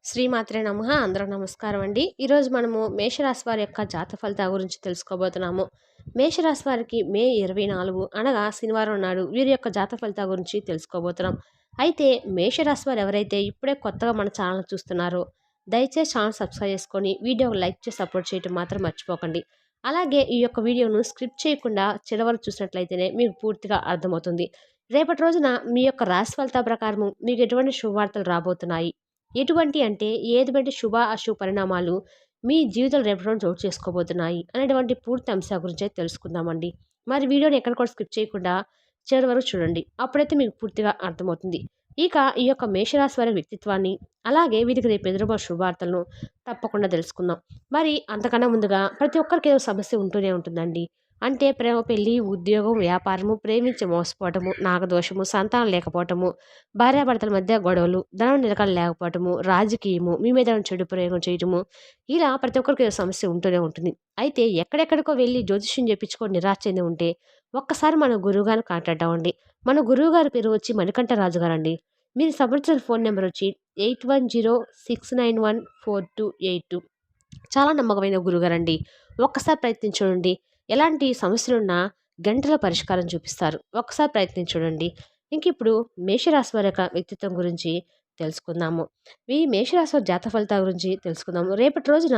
శ్రీమాత్రే నమః. అందరికి నమస్కారం అండి. ఈరోజు మనము మేషరాశి వారి యొక్క జాతక ఫలితాల గురించి తెలుసుకోబోతున్నాము. మేషరాశి వారికి మే 24 అనగా శనివారం నాడు వీరి యొక్క జాతక ఫలితాల గురించి తెలుసుకోబోతున్నాం. అయితే మేషరాశి వారు ఎవరైతే ఇప్పుడే కొత్తగా మన ఛానల్ చూస్తున్నారో దయచేసి ఛానల్ సబ్స్క్రైబ్ చేసుకొని వీడియో లైక్ చేసి సపోర్ట్ చేయడం మాత్రం మర్చిపోకండి. అలాగే ఈ యొక్క వీడియోను స్క్రిప్ట్ చేయకుండా చివరి వరకు చూసినట్లయితేనే మీకు పూర్తిగా అర్థమవుతుంది. రేపటి రోజున మీ యొక్క రాశి ఫలితాల ప్రకారం మీకు ఎటువంటి శుభవార్తలు రాబోతున్నాయి, ఎటువంటి అంటే ఏటువంటి శుభ అశుభ పరిణామాలు మీ జీవితంలో రేపటి రోజున చోటు చేసుకోబోతున్నాయి అనేటువంటి పూర్తి అంశాల గురించి అయితే తెలుసుకుందామండి. మరి వీడియోని ఎక్కడ కూడా స్కిప్ చేయకుండా చివరి వరకు చూడండి. అప్పుడైతే మీకు పూర్తిగా అర్థమవుతుంది. ఇక ఈ యొక్క మేషరాశి వారి వ్యక్తిత్వాన్ని, అలాగే వీరికి రేపు ఎదురుబో శుభవార్తలను తప్పకుండా తెలుసుకుందాం. మరి అంతకన్నా ముందుగా ప్రతి ఒక్కరికి ఏదో సమస్య ఉంటూనే ఉంటుందండి. అంటే ప్రేమ, పెళ్లి, ఉద్యోగం, వ్యాపారము, ప్రేమించి మోసపోవటము, నాగదోషము, సంతానం లేకపోవటము, భార్యాభర్తల మధ్య గొడవలు, ధనం నిలకడ లేకపోవటము, రాజకీయము, మీ మీద చెడు ప్రయోగం చేయటము, ఇలా ప్రతి ఒక్కరికి ఏదో సమస్య ఉంటూనే ఉంటుంది. అయితే ఎక్కడెక్కడికో వెళ్ళి జ్యోతిష్యం చేయించుకొని నిరాశ చెంది ఉంటే ఒక్కసారి మన గురువుగారిని కాంటాక్ట్ అవ్వండి. మన గురువుగారి పేరు వచ్చి మణికంఠరాజు గారండి. మీరు సంప్రదించిన ఫోన్ నెంబర్ వచ్చి 8106914282. చాలా నమ్మకమైన గురుగారండి. ఒక్కసారి ప్రయత్నించి ఎలాంటి సమస్యలున్నా గంటల పరిష్కారం చూపిస్తారు. ఒక్కసారి ప్రయత్నించి ఇంక ఇప్పుడు మేషరాశి వారి యొక్క వ్యక్తిత్వం గురించి తెలుసుకుందాము. ఈ మేషరాశి వారి జాతక ఫలితాల గురించి తెలుసుకుందాము. రేపటి రోజున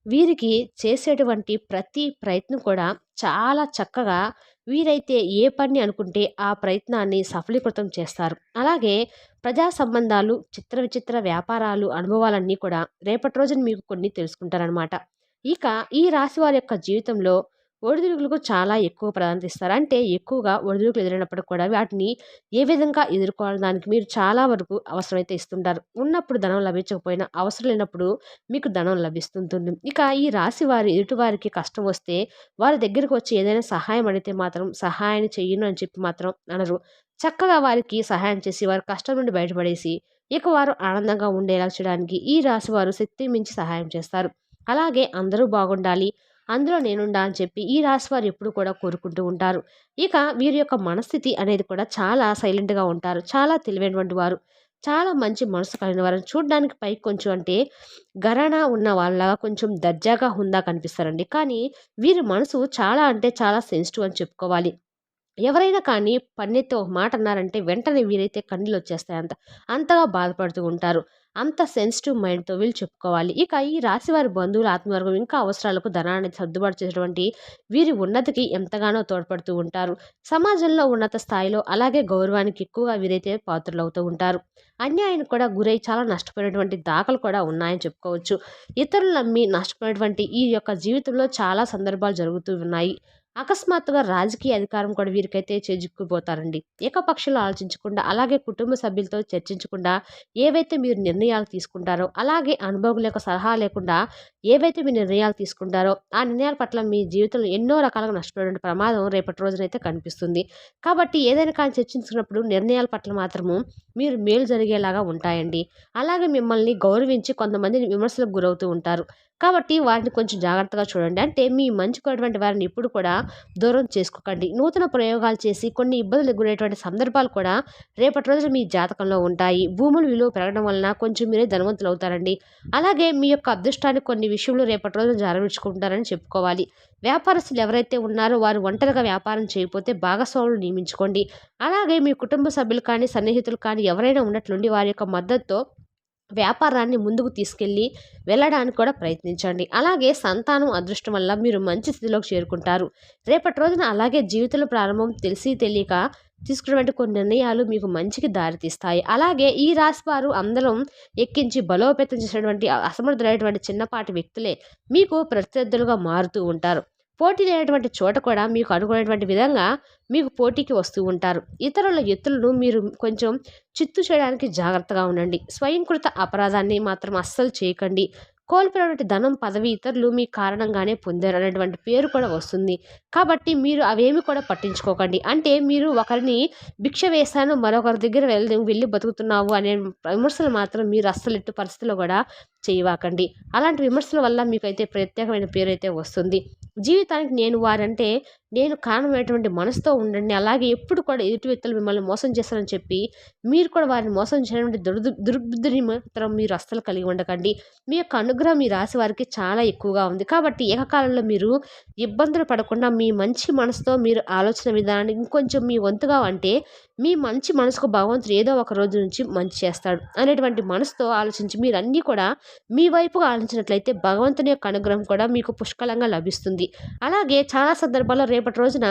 వీరికి చేసేటువంటి ప్రతి ప్రయత్నం కూడా చాలా చక్కగా, వీరైతే ఏ పని అనుకుంటే ఆ ప్రయత్నాన్ని సఫలీకృతం చేస్తారు. అలాగే ప్రజా సంబంధాలు, చిత్ర విచిత్ర వ్యాపారాలు, అనుభవాలన్నీ కూడా రేపటి రోజున మీకు కొన్ని తెలుసుకుంటారనమాట. ఇక ఈ రాశి వారి యొక్క జీవితంలో ఒడిదుడుకులకు చాలా ఎక్కువ ప్రాధాన్యత ఇస్తారు. అంటే ఎక్కువగా ఒడిదుడుకులు ఎదురైనప్పటికి కూడా వాటిని ఏ విధంగా ఎదుర్కోవాలి దానికి మీరు చాలా వరకు అవసరమైతే ఇస్తుంటారు. ఉన్నప్పుడు ధనం లభించకపోయినా అవసరం లేనప్పుడు మీకు ధనం లభిస్తుంటుంది. ఇక ఈ రాశి వారి ఎదుటివారికి కష్టం వస్తే వారి దగ్గరికి వచ్చి ఏదైనా సహాయం అడిగితే మాత్రం సహాయాన్ని చెయ్యను అని చెప్పి మాత్రం అనరు. చక్కగా వారికి సహాయం చేసి వారి కష్టం నుండి బయటపడేసి ఇక వారు ఆనందంగా ఉండేలా చేయడానికి ఈ రాశి వారు శక్తి మించి సహాయం చేస్తారు. అలాగే అందరూ బాగుండాలి, అందులో నేనుండా అని చెప్పి ఈ రాశి వారు ఎప్పుడు కూడా కోరుకుంటూ ఉంటారు. ఇక వీరి యొక్క మనస్థితి అనేది కూడా చాలా సైలెంట్గా ఉంటారు. చాలా తెలివైనటువంటి వారు, చాలా మంచి మనసు కలిగిన వారు. చూడడానికి పైకి కొంచెం అంటే గరానా ఉన్న వాళ్ళగా కొంచెం దర్జాగా హుందా కనిపిస్తారండి. కానీ వీరి మనసు చాలా అంటే చాలా సెన్సిటివ్ అని చెప్పుకోవాలి. ఎవరైనా కానీ పన్నెత్తి ఒక మాట అన్నారంటే వెంటనే వీరైతే కన్నీళ్ళు వచ్చేస్తాయి. అంతగా బాధపడుతూ ఉంటారు. అంత సెన్సిటివ్ మైండ్తో వీళ్ళు చెప్పుకోవాలి. ఇక ఈ రాశి వారి బంధువుల ఆత్మవర్గం ఇంకా అవసరాలకు ధనాన్ని సర్దుబాటు చేసేటువంటి వీరి ఉన్నతికి ఎంతగానో తోడ్పడుతూ ఉంటారు. సమాజంలో ఉన్నత స్థాయిలో అలాగే గౌరవానికి ఎక్కువగా వీరైతే పాత్రలవుతూ ఉంటారు. అన్యాయానికి కూడా గురై చాలా నష్టపోయినటువంటి దాఖలు కూడా ఉన్నాయని చెప్పుకోవచ్చు. ఇతరులు నమ్మి నష్టపోయినటువంటి ఈ యొక్క జీవితంలో చాలా సందర్భాలు జరుగుతూ ఉన్నాయి. అకస్మాత్తుగా రాజకీయ అధికారం కూడా వీరికైతే చేజిక్కిపోతారండి. ఏకపక్షంలో ఆలోచించకుండా, అలాగే కుటుంబ సభ్యులతో చర్చించకుండా ఏవైతే మీరు నిర్ణయాలు తీసుకుంటారో, అలాగే అనుభవం లేక సలహా లేకుండా ఏవైతే మీరు నిర్ణయాలు తీసుకుంటారో ఆ నిర్ణయాల పట్ల మీ జీవితంలో ఎన్నో రకాలుగా నష్టపోయే ప్రమాదం రేపటి రోజునైతే కనిపిస్తుంది. కాబట్టి ఏదైనా కానీ చర్చించుకున్నప్పుడు నిర్ణయాల పట్ల మాత్రము మీరు మేలు జరిగేలాగా ఉంటాయండి. అలాగే మిమ్మల్ని గౌరవించి కొంతమంది విమర్శలకు గురవుతూ ఉంటారు. కాబట్టి వాటిని కొంచెం జాగ్రత్తగా చూడండి. అంటే మీ మంచుకున్నటువంటి వారిని ఎప్పుడు కూడా దూరం చేసుకోకండి. నూతన ప్రయోగాలు చేసి కొన్ని ఇబ్బందులు గురైనటువంటి సందర్భాలు కూడా రేపటి రోజున మీ జాతకంలో ఉంటాయి. భూముల విలువ పెరగడం వలన కొంచెం మీరే ధనవంతులు అవుతారండి. అలాగే మీ యొక్క అదృష్టాన్ని కొన్ని విషయంలో రేపటి రోజున జారవిడుచుకుంటారని చెప్పుకోవాలి. వ్యాపారస్తులు ఎవరైతే ఉన్నారో వారు ఒంటరిగా వ్యాపారం చేయకపోతే భాగస్వాములు నియమించుకోండి. అలాగే మీ కుటుంబ సభ్యులు కానీ, సన్నిహితులు కానీ ఎవరైనా ఉన్నట్లుండి వారి యొక్క మద్దతుతో వ్యాపారాన్ని ముందుకు తీసుకెళ్ళి వెళ్ళడానికి కూడా ప్రయత్నించండి. అలాగే సంతానం అదృష్టం వల్ల మీరు మంచి స్థితిలోకి చేరుకుంటారు. రేపటి రోజున అలాగే జీవితంలో ప్రారంభం తెలిసి తెలియక తీసుకున్నటువంటి కొన్ని నిర్ణయాలు మీకు మంచికి దారితీస్తాయి. అలాగే ఈ రాశి వారు అందరం ఎక్కించి బలోపేతం చేసినటువంటి అసమర్థులైనటువంటి చిన్నపాటి వ్యక్తులే మీకు ప్రత్యర్థులుగా మారుతూ ఉంటారు. పోటీ లేనటువంటి చోట కూడా మీకు అనుకునేటువంటి విధంగా మీకు పోటీకి వస్తూ ఉంటారు. ఇతరుల ఎత్తులను మీరు కొంచెం చిత్తు చేయడానికి జాగ్రత్తగా ఉండండి. స్వయంకృత అపరాధాన్ని మాత్రం అస్సలు చేయకండి. కోల్పోయినటువంటి ధనం, పదవి ఇతరులు మీ కారణంగానే పొందారు అనేటువంటి పేరు కూడా వస్తుంది. కాబట్టి మీరు అవేమి కూడా పట్టించుకోకండి. అంటే మీరు ఒకరిని భిక్ష వేశాను మరొకరి దగ్గర వెళ్ళి బతుకుతున్నావు అనే విమర్శలు మాత్రం మీరు అస్సలు ఎట్టి పరిస్థితుల్లో కూడా చేయవాకండి. అలాంటి విమర్శల వల్ల మీకైతే ప్రత్యేకమైన పేరు అయితే వస్తుంది. జీవితానికి నేను వారంటే నేను కారణమైనటువంటి మనసుతో ఉండండి. అలాగే ఎప్పుడు కూడా ఎదుటి వ్యక్తులు మిమ్మల్ని మోసం చేస్తారని చెప్పి మీరు కూడా వారిని మోసం చేయడం దుర్బుద్ధిని మాత్రం మీరు అస్సలు కలిగి ఉండకండి. మీ యొక్క అనుగ్రహం ఈ రాశి వారికి చాలా ఎక్కువగా ఉంది. కాబట్టి ఏకకాలంలో మీరు ఇబ్బందులు పడకుండా మీ మంచి మనసుతో మీరు ఆలోచన విధానాన్ని ఇంకొంచెం మీ వంతుగా అంటే మీ మంచి మనసుకు భగవంతుడు ఏదో ఒక రోజు నుంచి మంచి చేస్తాడు అనేటువంటి మనసుతో ఆలోచించి మీరు అన్నీ కూడా మీ వైపుగా ఆలోచించినట్లయితే భగవంతుని యొక్క అనుగ్రహం కూడా మీకు పుష్కలంగా లభిస్తుంది. అలాగే చాలా సందర్భాల్లో రేపటి రోజున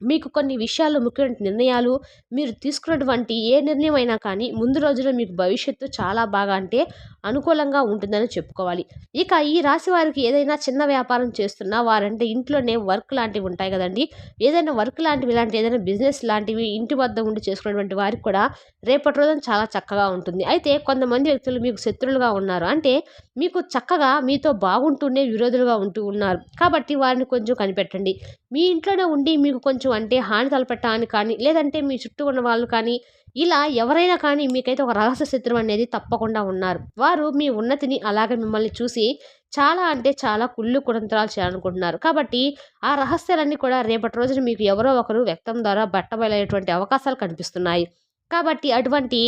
మీకు కొన్ని విషయాల్లో ముఖ్యమైన నిర్ణయాలు మీరు తీసుకున్నటువంటి ఏ నిర్ణయం అయినా కానీ ముందు రోజుల్లో మీకు భవిష్యత్తు చాలా బాగా అంటే అనుకూలంగా ఉంటుందని చెప్పుకోవాలి. ఇక ఈ రాశి వారికి ఏదైనా చిన్న వ్యాపారం చేస్తున్నా వారంటే ఇంట్లోనే వర్క్ లాంటివి ఉంటాయి కదండి. ఏదైనా వర్క్ లాంటివి ఇలాంటి ఏదైనా బిజినెస్ లాంటివి ఇంటి వద్ద ఉండి చేసుకున్నటువంటి వారికి కూడా రేపటి రోజున చాలా చక్కగా ఉంటుంది. అయితే కొంతమంది వ్యక్తులు మీకు శత్రువులుగా ఉన్నారు. అంటే మీకు చక్కగా మీతో బాగుంటూనే విరోధులుగా ఉంటూ ఉన్నారు. కాబట్టి వారిని కొంచెం కనిపెట్టండి. మీ ఇంట్లోనే ఉండి మీకు కొంచెం అంటే హాని తలపెట్టడానికి కానీ లేదంటే మీ చుట్టూ ఉన్న వాళ్ళు కానీ ఇలా ఎవరైనా కానీ మీకైతే ఒక రహస్య శత్రువు అనేది తప్పకుండా ఉన్నారు. వారు మీ ఉన్నతిని అలాగే మిమ్మల్ని చూసి చాలా అంటే చాలా కుళ్ళు కుతంత్రాలు చేయాలనుకుంటున్నారు. కాబట్టి ఆ రహస్యాలన్నీ కూడా రేపటి రోజున మీకు ఎవరో ఒకరు వ్యక్తం ద్వారా బట్టబయలయ్యేటువంటి అవకాశాలు కనిపిస్తున్నాయి. కాబట్టి అటువంటి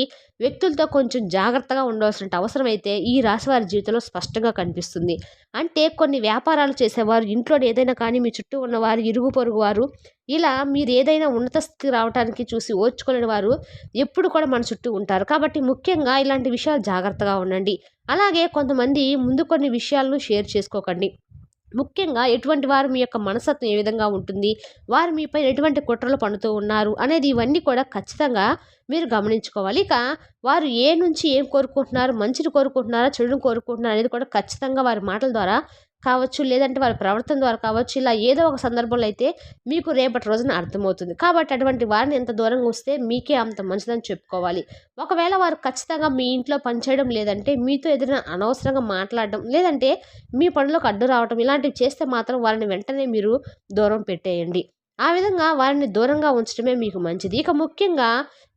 వ్యక్తులతో కొంచెం జాగ్రత్తగా ఉండవలసిన అవసరం అయితే ఈ రాశి వారి జీవితంలో స్పష్టంగా కనిపిస్తుంది. అంటే కొన్ని వ్యాపారాలు చేసేవారు ఇంట్లో ఏదైనా కానీ మీ చుట్టూ ఉన్నవారు ఇరుగు పొరుగు వారు ఇలా మీరు ఏదైనా ఉన్నత స్థితికి రావడానికి చూసి ఓర్చుకోలేని వారు ఎప్పుడు కూడా మన చుట్టూ ఉంటారు. కాబట్టి ముఖ్యంగా ఇలాంటి విషయాలు జాగ్రత్తగా ఉండండి. అలాగే కొంతమంది ముందు కొన్ని విషయాలను షేర్ చేసుకోకండి. ముఖ్యంగా ఎటువంటి వారు మీ యొక్క మనస్తత్వం ఏ విధంగా ఉంటుంది, వారు మీపై ఎటువంటి కుట్రలు పన్నుతూ ఉన్నారు అనేది ఇవన్నీ కూడా ఖచ్చితంగా మీరు గమనించుకోవాలి. ఇక వారు ఏ నుంచి ఏం కోరుకుంటున్నారు, మంచిని కోరుకుంటున్నారా, చెడుని కోరుకుంటున్నారా అనేది కూడా ఖచ్చితంగా వారి మాటల ద్వారా కావచ్చు, లేదంటే వారి ప్రవర్తన ద్వారా కావచ్చు, ఇలా ఏదో ఒక సందర్భంలో అయితే మీకు రేపటి రోజున అర్థమవుతుంది. కాబట్టి అటువంటి వారిని ఎంత దూరంగా వస్తే మీకే అంత మంచిదని చెప్పుకోవాలి. ఒకవేళ వారు ఖచ్చితంగా మీ ఇంట్లో పనిచేయడం లేదంటే మీతో ఏదైనా అనవసరంగా మాట్లాడడం లేదంటే మీ పనులకు అడ్డు రావటం ఇలాంటివి చేస్తే మాత్రం వారిని వెంటనే మీరు దూరం పెట్టేయండి. ఆ విధంగా వారిని దూరంగా ఉంచడమే మీకు మంచిది. ఇక ముఖ్యంగా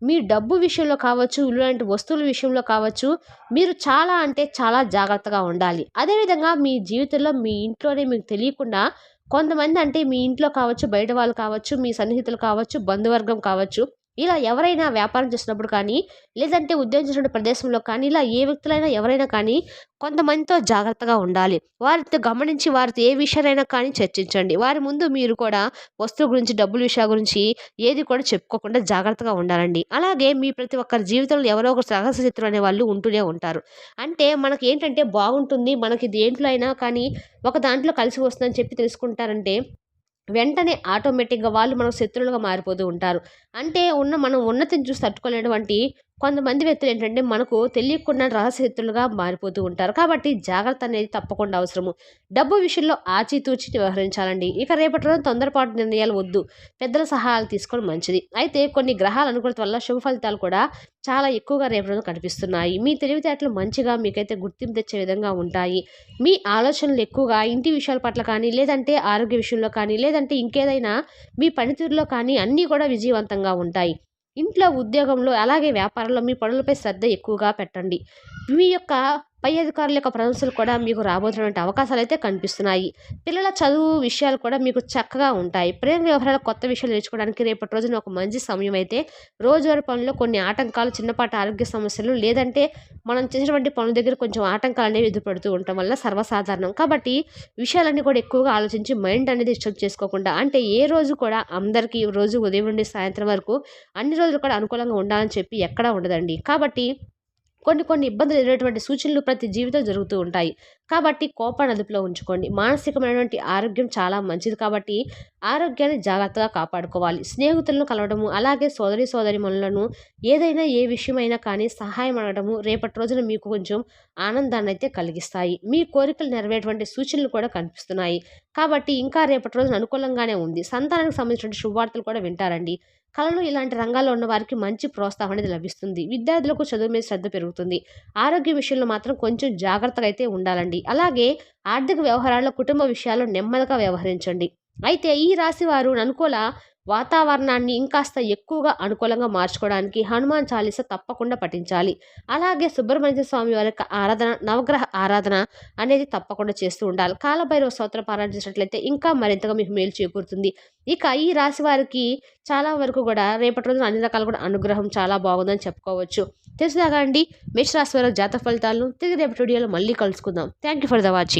మీ డబ్బు విషయంలో కావచ్చు, ఇలాంటి వస్తువుల విషయంలో కావచ్చు, మీరు చాలా అంటే చాలా జాగ్రత్తగా ఉండాలి. అదేవిధంగా మీ జీవితంలో మీ ఇంట్లోనే మీకు తెలియకుండా కొంతమంది అంటే మీ ఇంట్లో కావచ్చు, బయట వాళ్ళు కావచ్చు, మీ సన్నిహితులు కావచ్చు, బంధువర్గం కావచ్చు, ఇలా ఎవరైనా వ్యాపారం చేసినప్పుడు కానీ, లేదంటే ఉద్యోగం చేసినటువంటి ప్రదేశంలో కానీ, ఇలా ఏ వ్యక్తులైనా ఎవరైనా కానీ కొంతమందితో జాగ్రత్తగా ఉండాలి. వారితో గమనించి వారితో ఏ విషయాలైనా కానీ చర్చించండి. వారి ముందు మీరు కూడా వస్తువు గురించి, డబ్బుల విషయాల గురించి ఏది కూడా చెప్పుకోకుండా జాగ్రత్తగా ఉండాలండి. అలాగే మీ ప్రతి ఒక్కరి జీవితంలో ఎవరో ఒక రహస్య శత్రువు అనే వాళ్ళు ఉంటూనే ఉంటారు. అంటే మనకేంటంటే బాగుంటుంది, మనకి దేంట్లో అయినా కానీ ఒక దాంట్లో కలిసి వస్తుందని చెప్పి తెలుసుకుంటారంటే వెంటనే ఆటోమేటిక్‌గా వాళ్ళు మనకు శత్రువులుగా మారిపోతూ ఉంటారు. అంటే మనం ఉన్నతిని చూసి తట్టుకోలేనటువంటి కొంతమంది వ్యక్తులేంటంటే మనకు తెలియకుండా రహస్య శత్రువులుగా మారిపోతూ ఉంటారు. కాబట్టి జాగ్రత్త అనేది తప్పకుండా అవసరము. డబ్బు విషయంలో ఆచితూచి వ్యవహరించాలండి. ఇక రేపటి రోజున తొందరపాటు నిర్ణయాలు వద్దు. పెద్దల సహాయాలు తీసుకోవడం మంచిది. అయితే కొన్ని గ్రహాల అనుకూలత వల్ల శుభ ఫలితాలు కూడా చాలా ఎక్కువగా రేపటి రోజున కనిపిస్తున్నాయి. మీ తెలివితేటలు మంచిగా మీకైతే గుర్తింపు తెచ్చే విధంగా ఉంటాయి. మీ ఆలోచనలు ఎక్కువగా ఇంటి విషయాల పట్ల కానీ, లేదంటే ఆరోగ్య విషయంలో కానీ, లేదంటే ఇంకేదైనా మీ పనితీరులో కానీ అన్నీ కూడా విజయవంతంగా ఉంటాయి. ఇంట్లో, ఉద్యోగంలో అలాగే వ్యాపారంలో మీ పనులపై శ్రద్ధ ఎక్కువగా పెట్టండి. మీ యొక్క పై అధికారుల యొక్క ప్రశంసలు కూడా మీకు రాబోతున్నటువంటి అవకాశాలైతే కనిపిస్తున్నాయి. పిల్లల చదువు విషయాలు కూడా మీకు చక్కగా ఉంటాయి. ప్రేమ వ్యవహారాల కొత్త విషయాలు నేర్చుకోవడానికి రేపటి రోజున ఒక మంచి సమయం అయితే రోజువారీ పనుల్లో కొన్ని ఆటంకాలు, చిన్నపాటి ఆరోగ్య సమస్యలు లేదంటే మనం చేసినటువంటి పనుల దగ్గర కొంచెం ఆటంకాలు అనేవి ఎదురుపడుతూ ఉండటం వల్ల సర్వసాధారణం. కాబట్టి విషయాలన్నీ కూడా ఎక్కువగా ఆలోచించి మైండ్ అనేది డిస్టర్బ్ చేసుకోకుండా అంటే ఏ రోజు కూడా అందరికీ రోజు ఉదయం నుండి సాయంత్రం వరకు అన్ని రోజులు కూడా అనుకూలంగా ఉండాలని చెప్పి ఎక్కడా ఉండదండి. కాబట్టి కొన్ని ఇబ్బందులు ఎదురయ్యేటువంటి సూచనలు ప్రతి జీవితం జరుగుతూ ఉంటాయి. కాబట్టి కోపాన్ని అదుపులో ఉంచుకోండి. మానసికమైనటువంటి ఆరోగ్యం చాలా మంచిది కాబట్టి ఆరోగ్యాన్ని జాగ్రత్తగా కాపాడుకోవాలి. స్నేహితులను కలవడము, అలాగే సోదరీమణులను ఏదైనా ఏ విషయమైనా కానీ సహాయం అడగడము రేపటి రోజున మీకు కొంచెం ఆనందాన్ని అయితే కలిగిస్తాయి. మీ కోరికలు నెరవేరేటువంటి సూచనలు కూడా కనిపిస్తున్నాయి. కాబట్టి ఇంకా రేపటి రోజున అనుకూలంగానే ఉంది. సంతానానికి సంబంధించినటువంటి శుభవార్తలు కూడా వింటారండి. కళలు ఇలాంటి రంగాల్లో ఉన్న వారికి మంచి ప్రోత్సాహం అనేది లభిస్తుంది. విద్యార్థులకు చదువు మీద శ్రద్ధ పెరుగుతుంది. ఆరోగ్య విషయంలో మాత్రం కొంచెం జాగ్రత్తగా అయితే ఉండాలండి. అలాగే ఆర్థిక వ్యవహారాల్లో కుటుంబ విషయాల్లో నెమ్మదిగా వ్యవహరించండి. అయితే ఈ రాశి వారు అనుకూల వాతావరణాన్ని ఇంకాస్త ఎక్కువగా అనుకూలంగా మార్చుకోవడానికి హనుమాన్ చాలీస తప్పకుండా పఠించాలి. అలాగే సుబ్రహ్మణ్య స్వామి వారి యొక్క ఆరాధన, నవగ్రహ ఆరాధన అనేది తప్పకుండా చేస్తూ ఉండాలి. కాలభైరవ స్తోత్ర పారాయణ చేసినట్లయితే ఇంకా మరింతగా మీకు మేలు చేకూరుతుంది. ఇక ఈ రాశి వారికి చాలా వరకు కూడా రేపటి రోజున అన్ని రకాలు కూడా అనుగ్రహం చాలా బాగుందని చెప్పుకోవచ్చు. తెలిసినాగా అండి మేషరాశి వారి జాతక ఫలితాలను తిరిగి రేపటి వీడియోలో మళ్ళీ కలుసుకుందాం. Thank you for the watching.